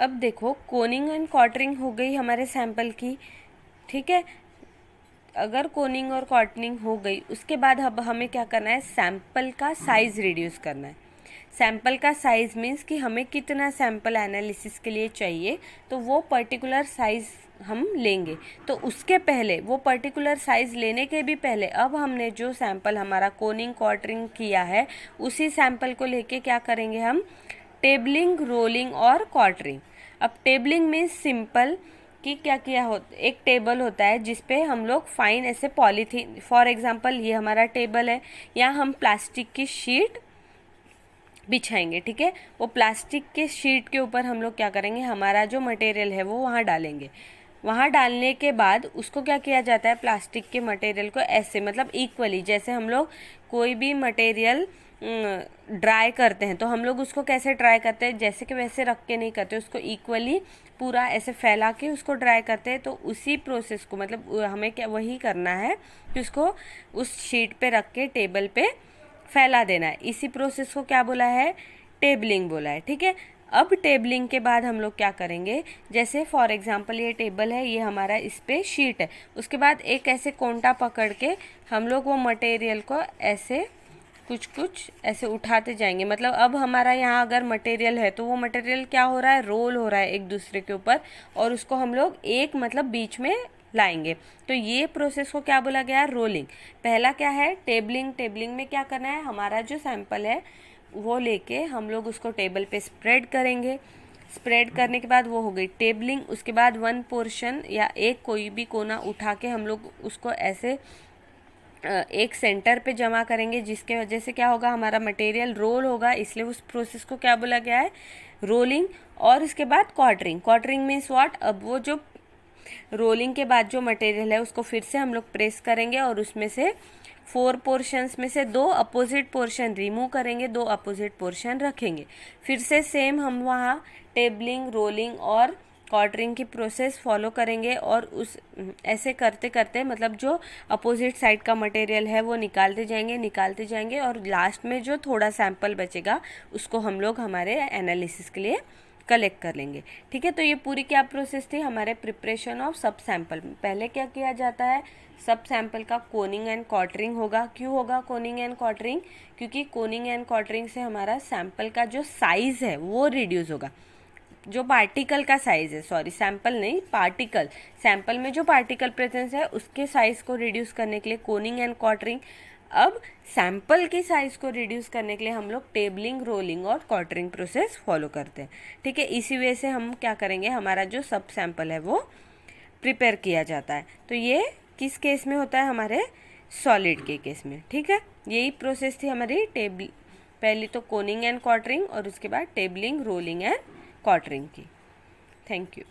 अब देखो Koenig and quartering हो गई हमारे सैंपल की, ठीक है। अगर कोनिंग और क्वार्टरिंग हो गई, उसके बाद अब हमें क्या करना है, सैंपल का साइज रिड्यूस करना है। सैंपल का साइज मीन्स कि हमें कितना सैंपल एनालिसिस के लिए चाहिए, तो वो पर्टिकुलर साइज हम लेंगे। तो उसके पहले, वो पर्टिकुलर साइज लेने के भी पहले, अब हमने जो सैंपल हमारा कोनिंग क्वार्टरिंग किया है, उसी सैंपल को लेके क्या करेंगे हम, टेबलिंग, रोलिंग और क्वार्टरिंग। अब टेबलिंग मीन्स सिंपल कि क्या किया हो, एक टेबल होता है जिसपे हम लोग फाइन ऐसे पॉलीथीन, फॉर एग्जांपल ये हमारा टेबल है, या हम प्लास्टिक की शीट बिछाएंगे, ठीक है। वो प्लास्टिक के शीट के ऊपर हम लोग क्या करेंगे, हमारा जो मटेरियल है वो वहाँ डालेंगे। वहाँ डालने के बाद उसको क्या किया जाता है, प्लास्टिक के मटेरियल को ऐसे मतलब इक्वली, जैसे हम लोग कोई भी मटेरियल ड्राई करते हैं तो हम लोग उसको कैसे ड्राई करते हैं, जैसे कि वैसे रख के नहीं करते, उसको इक्वली पूरा ऐसे फैला के उसको ड्राई करते हैं। तो उसी प्रोसेस को मतलब हमें क्या वही करना है कि उसको उस शीट पे रख के टेबल पे फैला देना है। इसी प्रोसेस को क्या बोला है, टेबलिंग बोला है, ठीक है। अब टेबलिंग के बाद हम लोग क्या करेंगे, जैसे फॉर एग्जांपल ये टेबल है, ये हमारा इस पे शीट है, उसके बाद एक ऐसे कोंटा पकड़ के हम लोग वो मटेरियल को ऐसे कुछ कुछ ऐसे उठाते जाएंगे। मतलब अब हमारा यहाँ अगर मटेरियल है तो वो मटेरियल क्या हो रहा है, रोल हो रहा है एक दूसरे के ऊपर, और उसको हम लोग एक मतलब बीच में लाएंगे। तो ये प्रोसेस को क्या बोला गया, रोलिंग। पहला क्या है, टेबलिंग। टेबलिंग में क्या करना है, हमारा जो सैंपल है वो लेके हम लोग उसको टेबल पे स्प्रेड करेंगे। स्प्रेड करने के बाद वो हो गई टेबलिंग। उसके बाद वन पोर्शन या एक कोई भी कोना उठा के हम लोग उसको ऐसे एक सेंटर पे जमा करेंगे, जिसके वजह से क्या होगा, हमारा मटेरियल रोल होगा, इसलिए उस प्रोसेस को क्या बोला गया है, रोलिंग। और उसके बाद क्वार्टरिंग। क्वार्टरिंग मीन्स व्हाट, अब वो जो रोलिंग के बाद जो मटेरियल है उसको फिर से हम लोग प्रेस करेंगे और उसमें से 4 पोर्शंस में से 2 अपोजिट पोर्शन रिमूव करेंगे, 2 अपोजिट पोर्शन रखेंगे। फिर से सेम हम वहाँ टेबलिंग, रोलिंग और क्वार्टरिंग की प्रोसेस फॉलो करेंगे, और उस ऐसे करते करते मतलब जो अपोजिट साइड का मटेरियल है वो निकालते जाएंगे, और लास्ट में जो थोड़ा सैंपल बचेगा उसको हम लोग हमारे एनालिसिस के लिए कलेक्ट कर लेंगे, ठीक है। तो ये पूरी क्या प्रोसेस थी, हमारे प्रिपरेशन ऑफ सब सैंपल। पहले क्या किया जाता है, सब सैंपल का कोनिंग एंड क्वार्टरिंग होगा। क्यों होगा कोनिंग एंड क्वार्टरिंग, क्योंकि कोनिंग एंड क्वार्टरिंग से हमारा सैंपल का जो साइज है वो रिड्यूस होगा। जो पार्टिकल का साइज है, सॉरी सैंपल नहीं, पार्टिकल, सैंपल में जो पार्टिकल प्रेजेंस है उसके साइज को रिड्यूस करने के लिए कोनिंग एंड क्वार्टरिंग। अब सैंपल के साइज को रिड्यूस करने के लिए हम लोग टेबलिंग, रोलिंग और क्वार्टरिंग प्रोसेस फॉलो करते हैं, ठीक है। इसी वजह से हम क्या करेंगे, हमारा जो सब सैंपल है वो प्रिपेयर किया जाता है। तो ये किस केस में होता है, हमारे सॉलिड के केस में, ठीक है। यही प्रोसेस थी हमारी पहली तो कोनिंग एंड क्वार्टरिंग, और उसके बाद टेबलिंग, रोलिंग एंड क्वार्टरिंग की। Thank you.